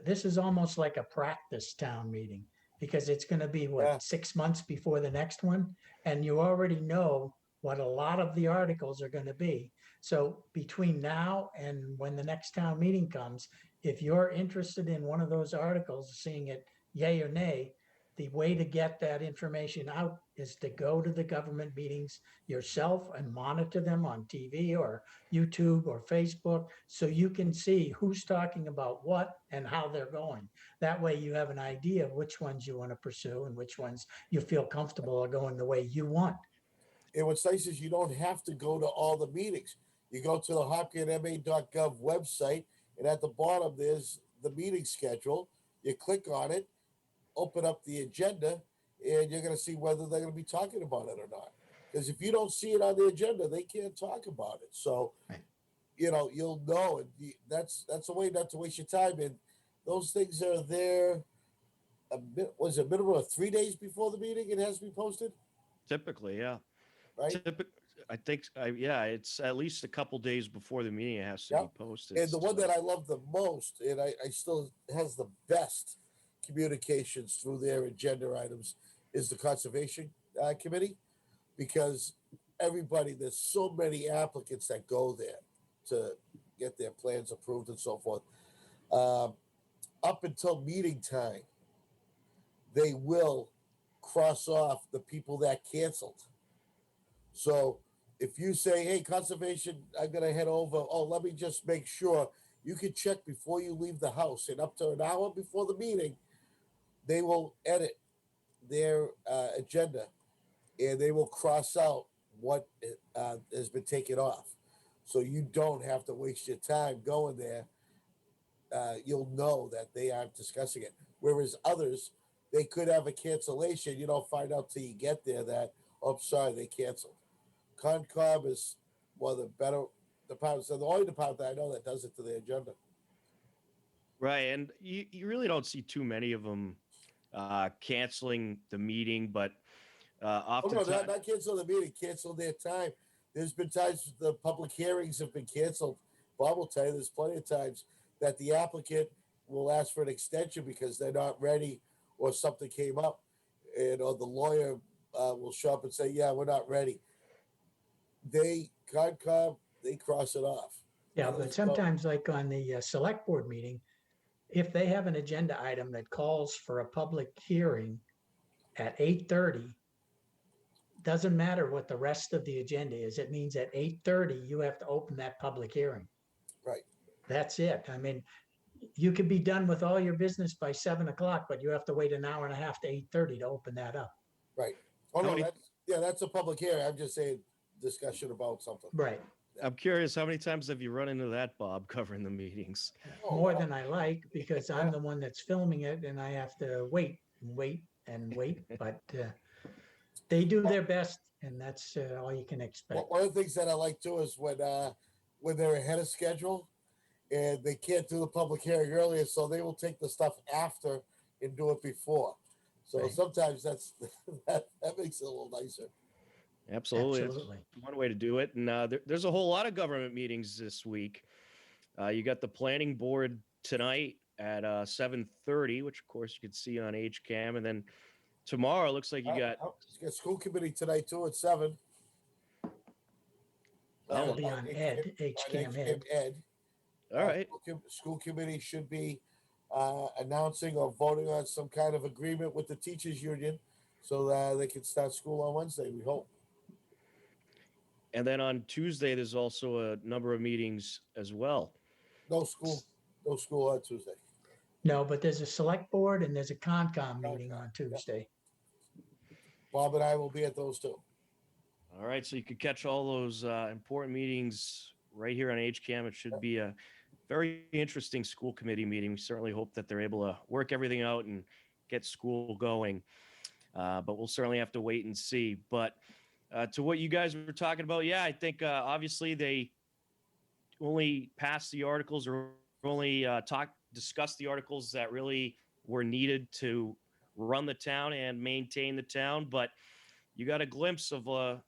this is almost like a practice town meeting because it's going to be Yeah. 6 months before the next one. And you already know what a lot of the articles are going to be. So between now and when the next town meeting comes, if you're interested in one of those articles, seeing it yay or nay, the way to get that information out is to go to the government meetings yourself and monitor them on TV or YouTube or Facebook so you can see who's talking about what and how they're going. That way you have an idea of which ones you want to pursue and which ones you feel comfortable are going the way you want. And what's nice is you don't have to go to all the meetings. You go to the hopkinma.gov website, and at the bottom there's the meeting schedule. You click on it, open up the agenda, and you're going to see whether they're going to be talking about it or not. Because if you don't see it on the agenda, they can't talk about it. So, Right. You'll know, and that's a way not to waste your time. And those things are there. Was it a minimum of 3 days before the meeting? It has to be posted, typically, yeah. right? I think, yeah, it's at least a couple days before the meeting. It has to Yep. be posted. And the one so- that I love the most, and I still has the best communications through their agenda items, is the conservation committee, because there's so many applicants that go there to get their plans approved and so forth. Up until meeting time, they will cross off the people that canceled. So if you say, hey, conservation, I'm going to head over. Oh, let me just make sure. You can check before you leave the house. And up to an hour before the meeting, they will edit their agenda and they will cross out what has been taken off. So you don't have to waste your time going there. You'll know that they aren't discussing it. Whereas others, they could have a cancellation. You don't find out till you get there that, oh, I'm sorry, they canceled. Concom is one of the better departments. The only department that I know that does it to the agenda. Right. And you really don't see too many of them canceling the meeting. But Oh, no, Oftentimes, not cancel the meeting, cancel their time. There's been times the public hearings have been canceled. Bob will tell you there's plenty of times that the applicant will ask for an extension because they're not ready or something came up, and or the lawyer will show up and say, "Yeah, we're not ready." Concom, they cross it off. Yeah, Let but us go. sometimes like on the select board meeting, if they have an agenda item that calls for a public hearing at 8:30, doesn't matter what the rest of the agenda is. It means at 8:30, you have to open that public hearing. Right. That's it. I mean, you could be done with all your business by 7 o'clock, but you have to wait an hour and a half to 8:30 to open that up. Right. Oh How no, many- that's a public hearing. I'm just saying discussion about something. Right. I'm curious, how many times have you run into that, Bob, covering the meetings? Oh, More wow. than I like because I'm the one that's filming it and I have to wait and wait and wait. But they do their best, and that's all you can expect. One of the things that I like too is when they're ahead of schedule and they can't do the public hearing earlier, so they will take the stuff after and do it before. So Right. sometimes that makes it a little nicer. Absolutely. That's Absolutely. one way to do it. And there's a whole lot of government meetings this week. You got the planning board tonight at 7:30, which of course you can see on HCAM. And then tomorrow, looks like you got, You got school committee tonight too at 7. That'll be on Ed, HCAM Ed. Ed. all right. School committee should be announcing or voting on some kind of agreement with the teachers union so that they can start school on Wednesday, we hope. And then on Tuesday, there's also a number of meetings as well. No school on Tuesday. No, but there's a select board and there's a Concom meeting on Tuesday. Bob and I will be at those too. All right. So you could catch all those important meetings right here on HCAM. It should be a very interesting school committee meeting. We certainly hope that they're able to work everything out and get school going. But we'll certainly have to wait and see. But to what you guys were talking about, yeah, I think obviously they only passed the articles or only discussed the articles that really were needed to run the town and maintain the town. But you got a glimpse of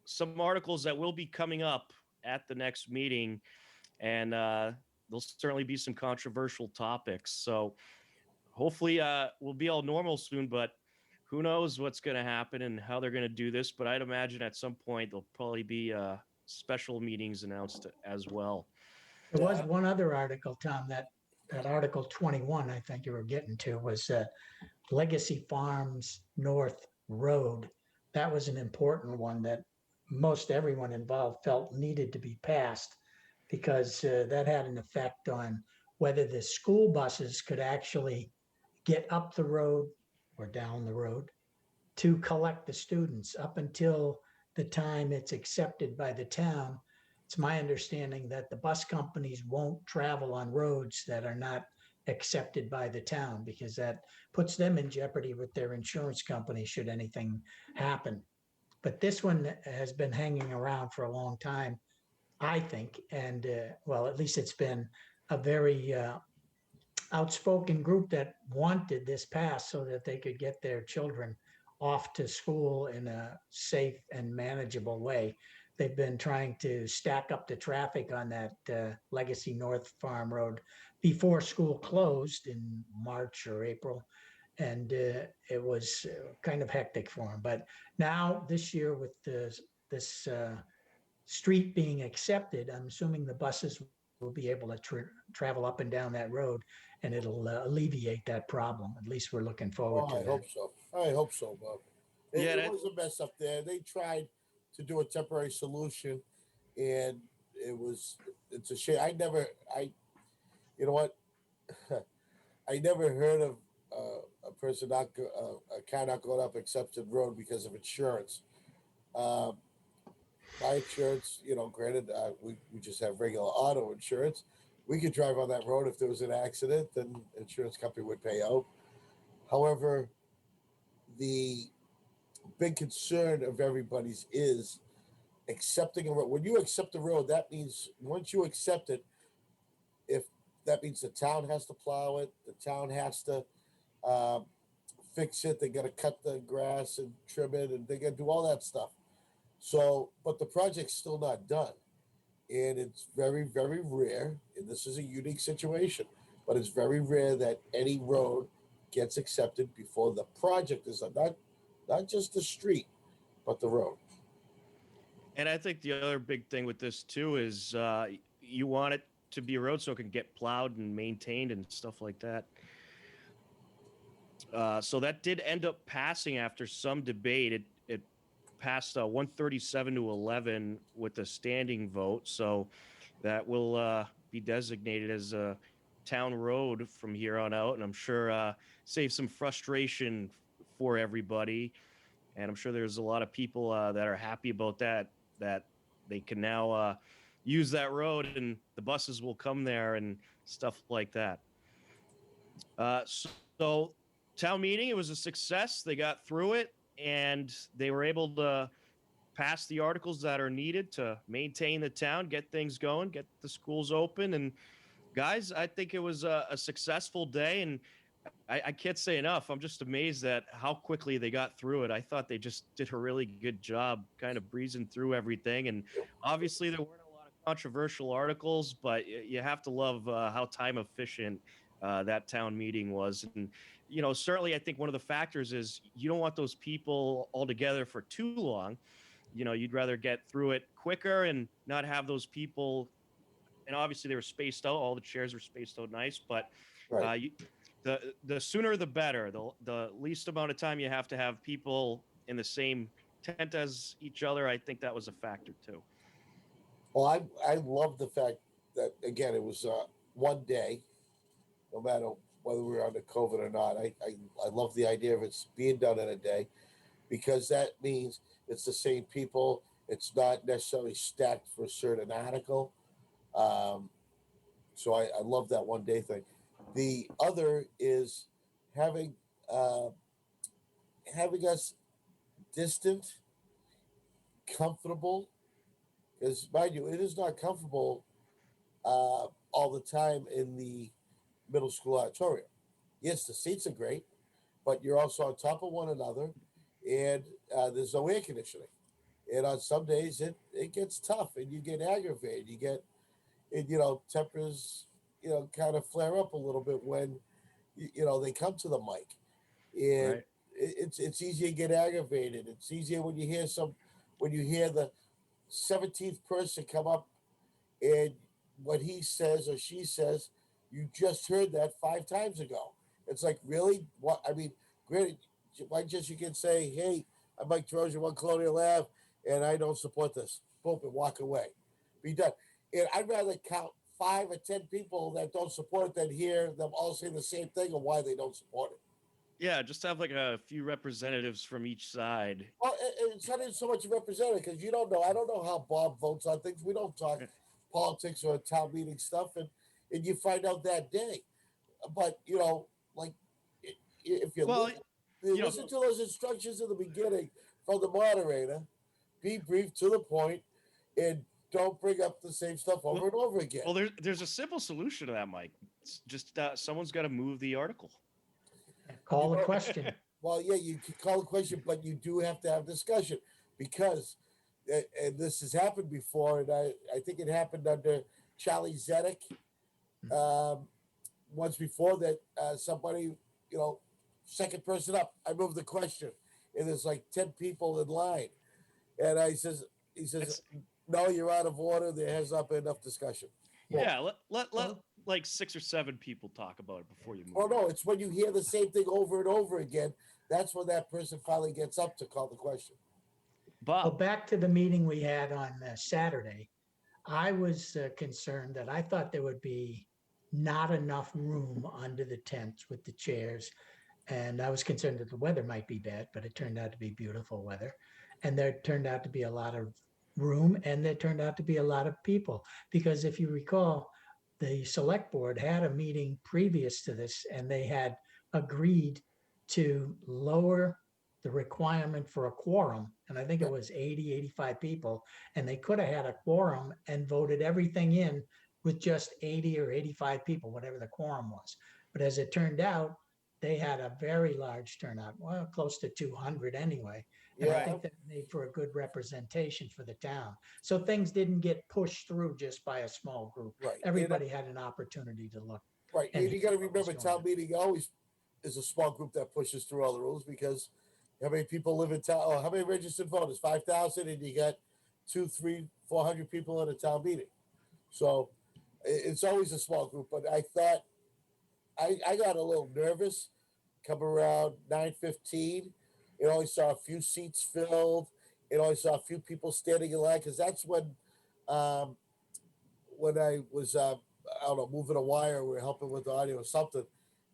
some articles that will be coming up at the next meeting, and there'll certainly be some controversial topics. So hopefully we'll be all normal soon, but who knows what's going to happen and how they're going to do this. But I'd imagine at some point there'll probably be special meetings announced as well. There was one other article, Tom, that Article 21, I think you were getting to, was Legacy Farms North Road. That was an important one that most everyone involved felt needed to be passed because that had an effect on whether the school buses could actually get up the road or down the road to collect the students. Up until the time it's accepted by the town, it's my understanding that the bus companies won't travel on roads that are not accepted by the town because that puts them in jeopardy with their insurance company should anything happen. But this one has been hanging around for a long time, I think. And well, at least it's been a very outspoken group that wanted this passed so that they could get their children off to school in a safe and manageable way. They've been trying to stack up the traffic on that Legacy North Farm Road before school closed in March or April. And it was kind of hectic for them. But now this year with this street being accepted, I'm assuming the buses will be able to travel up and down that road and it'll alleviate that problem. At least we're looking forward to I that. hope so. I hope so, Bob. It Yeah, was a mess up there. They tried to do a temporary solution, and it's a shame. You know what? I never heard of a person a car not going up accepted road because of insurance. My insurance, granted, we just have regular auto insurance. We could drive on that road if there was an accident, then insurance company would pay out. However, the big concern of everybody's is accepting a road. When you accept the road, that means once you accept it, if that means the town has to plow it, the town has to fix it. They got to cut the grass and trim it, and they got to do all that stuff. So, but the project's still not done, and it's very, very rare. And this is a unique situation, but it's very rare that any road gets accepted before the project is done. Not just the street, but the road. And I think the other big thing with this too is you want it to be a road so it can get plowed and maintained and stuff like that. So that did end up passing after some debate. It passed 137 to 11 with a standing vote. So that will be designated as a town road from here on out. And I'm sure save some frustration for everybody. And I'm sure there's a lot of people that are happy about that they can now use that road and the buses will come there and stuff like that. So town meeting, it was a success. They got through it and they were able to pass the articles that are needed to maintain the town, get things going, get the schools open. And guys, I think it was a successful day. And I can't say enough. I'm just amazed at how quickly they got through it. I thought they just did a really good job kind of breezing through everything. And obviously there weren't a lot of controversial articles, but you have to love how time efficient that town meeting was. And, you know, certainly I think one of the factors is you don't want those people all together for too long. You know, you'd rather get through it quicker and not have those people. And obviously they were spaced out. All the chairs were spaced out nice, but Right. The sooner the better. The least amount of time you have to have people in the same tent as each other. I think that was a factor too. Well, I love the fact that again it was one day, no matter whether we were under COVID or not. I love the idea of it's being done in a day because that means it's the same people. It's not necessarily stacked for a certain article. So I love that one day thing. The other is having having us distant, comfortable. Because mind you, it is not comfortable all the time in the middle school auditorium. Yes, the seats are great, but you're also on top of one another, and there's no air conditioning. And on some days it gets tough, and you get aggravated. You get, and tempers kind of flare up a little bit when they come to the mic, and Right. it's easier to get aggravated. It's easier when you hear the 17th person come up, and what he says or she says, you just heard that 5 times ago. It's like, really? What? I mean, granted, why just you can say, hey, I'm Mike Trojan, 1 Colonial Ave, and I don't support this. Boom, and walk away. Be done. And I'd rather count 5 or 10 people that don't support it than hear them all say the same thing and why they don't support it. Yeah, just have like a few representatives from each side. Well, it's not even so much a representative because you don't know. I don't know how Bob votes on things. We don't talk politics or town meeting stuff, and you find out that day. But like if you Well, listen to those instructions in the beginning from the moderator, be brief to the point, and don't bring up the same stuff over and over again. Well, there's a simple solution to that, Mike. It's just someone's got to move the article. Call the question. Well, yeah, you can call the question, but you do have to have discussion because, and this has happened before, and I think it happened under Charlie Zedek once before that somebody, second person up, I moved the question, and there's like 10 people in line, and he says, no, you're out of order. There has not been enough discussion. Yeah, let like 6 or 7 people talk about it before you move. Oh no, it's when you hear the same thing over and over again. That's when that person finally gets up to call the question. Well, Bob, back to the meeting we had on Saturday, I was concerned that I thought there would be not enough room under the tents with the chairs. And I was concerned that the weather might be bad, but it turned out to be beautiful weather. And there turned out to be a lot of room, and there turned out to be a lot of people. Because if you recall, the select board had a meeting previous to this, and they had agreed to lower the requirement for a quorum. And I think it was 80, 85 people, and they could have had a quorum and voted everything in with just 80 or 85 people, whatever the quorum was. But as it turned out, they had a very large turnout, well, close to 200 anyway. And I Yeah, think that made for a good representation for the town. So things didn't get pushed through just by a small group. right. Everybody had an opportunity to look. Right. And And you got to what was remember, going town meeting always is a small group that pushes through all the rules because how many people live in town? Oh, how many registered voters? 5,000, and you got 2, 3, 400 people at a town meeting. So it's always a small group. But I thought I got a little nervous come around 9:15. It only saw a few seats filled. It only saw a few people standing in line because that's um, when I was I don't know, moving a wire, we were helping with the audio or something,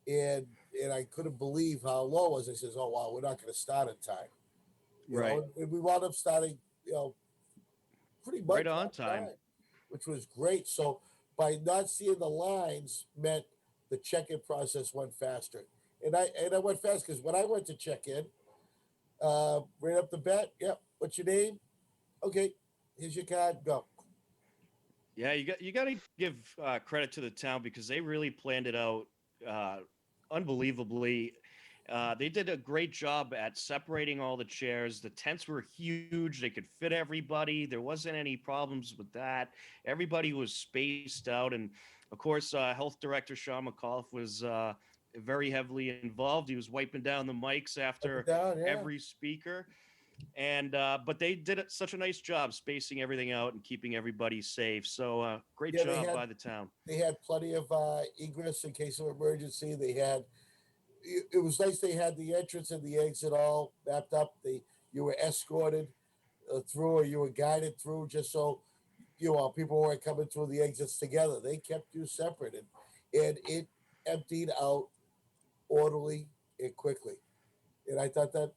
and I couldn't believe how low it was. I says, "Oh wow, we're not going to start in time," Right. and we wound up starting, pretty much Right on time. which was great. So by not seeing the lines meant the check-in process went faster, and I went fast because when I went to check in, right up the bat, yep, what's your name? Okay, here's your card, go. Yeah, you got to give credit to the town because they really planned it out uh, unbelievably. They did a great job at separating all the chairs. The tents were huge; they could fit everybody. There wasn't any problems with that. Everybody was spaced out, and of course, Health Director Sean McAuliffe was very heavily involved. He was wiping down the mics Up and after down, yeah. every speaker. And but they did such a nice job spacing everything out and keeping everybody safe. So great Yeah, they job had by the town. they had plenty of egress in case of emergency. They had it was nice. They had the entrance and the exit all mapped up. You were escorted through, or you were guided through, just so people weren't coming through the exits together. They kept you separate, and it emptied out orderly and quickly. And I thought that,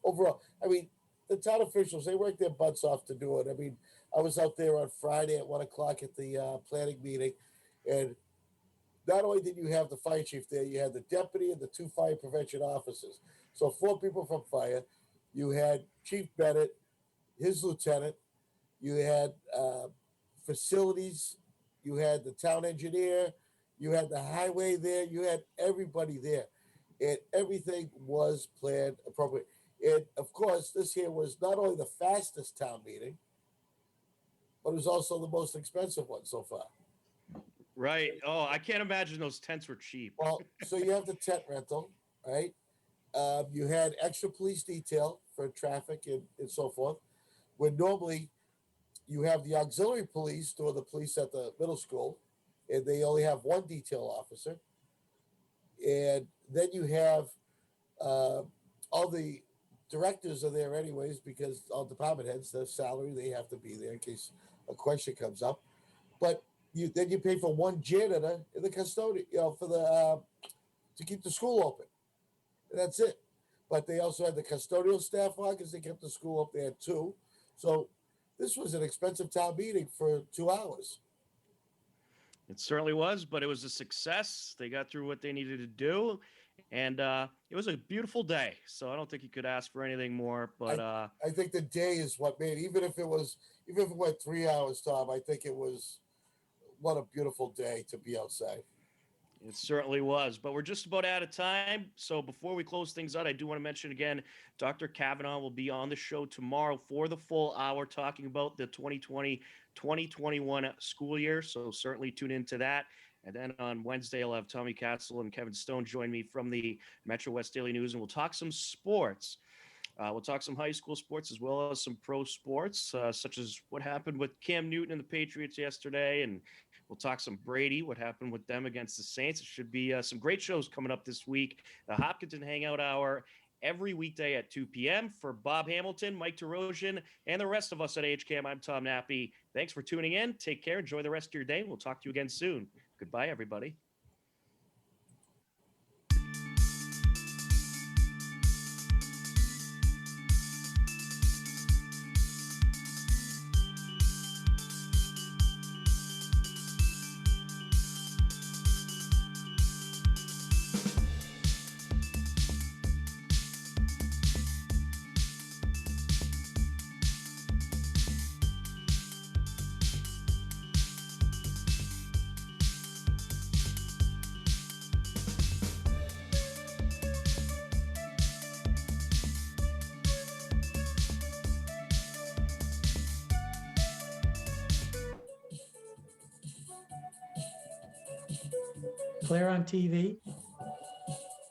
overall, I mean, the town officials, they worked their butts off to do it. I mean, I was out there on Friday at 1 o'clock at the planning meeting, and not only did you have the fire chief there, you had the deputy and the 2 fire prevention officers. So 4 people from fire. You had Chief Bennett, his lieutenant. You had facilities. You had the town engineer. You had the highway there. You had everybody there, and everything was planned appropriately. And of course, this here was not only the fastest town meeting, but it was also the most expensive one so far. Right. Oh, I can't imagine those tents were cheap. Well, so you have the tent rental, right? You had extra police detail for traffic and so forth. When normally you have the auxiliary police or the police at the middle school, and they only have 1 detail officer. And then you have all the directors are there anyways because all department heads, their salary, they have to be there in case a question comes up. But then you pay for 1 janitor and the custodian, for the to keep the school open. And that's it. But they also had the custodial staff on because they kept the school up there too. So this was an expensive town meeting for 2 hours. It certainly was, but it was a success. They got through what they needed to do, and it was a beautiful day. So I don't think you could ask for anything more. But I think the day is what made, even if it went 3 hours, Tom, I think it was what a beautiful day to be outside. it certainly was. But we're just about out of time. So before we close things out, I do want to mention again, Dr. Kavanaugh will be on the show tomorrow for the full hour talking about the 2020-2021 school year. So certainly tune into that. And then on Wednesday, I'll have Tommy Castle and Kevin Stone join me from the Metro West Daily News, and we'll talk some sports. We'll talk some high school sports as well as some pro sports, such as what happened with Cam Newton and the Patriots yesterday. And we'll talk some Brady, what happened with them against the Saints. It should be some great shows coming up this week. The Hopkinton Hangout Hour every weekday at 2 p.m. For Bob Hamilton, Mike Terosian, and the rest of us at HCAM, I'm Tom Nappy. Thanks for tuning in. Take care. Enjoy the rest of your day. We'll talk to you again soon. Goodbye, everybody. Claire on TV.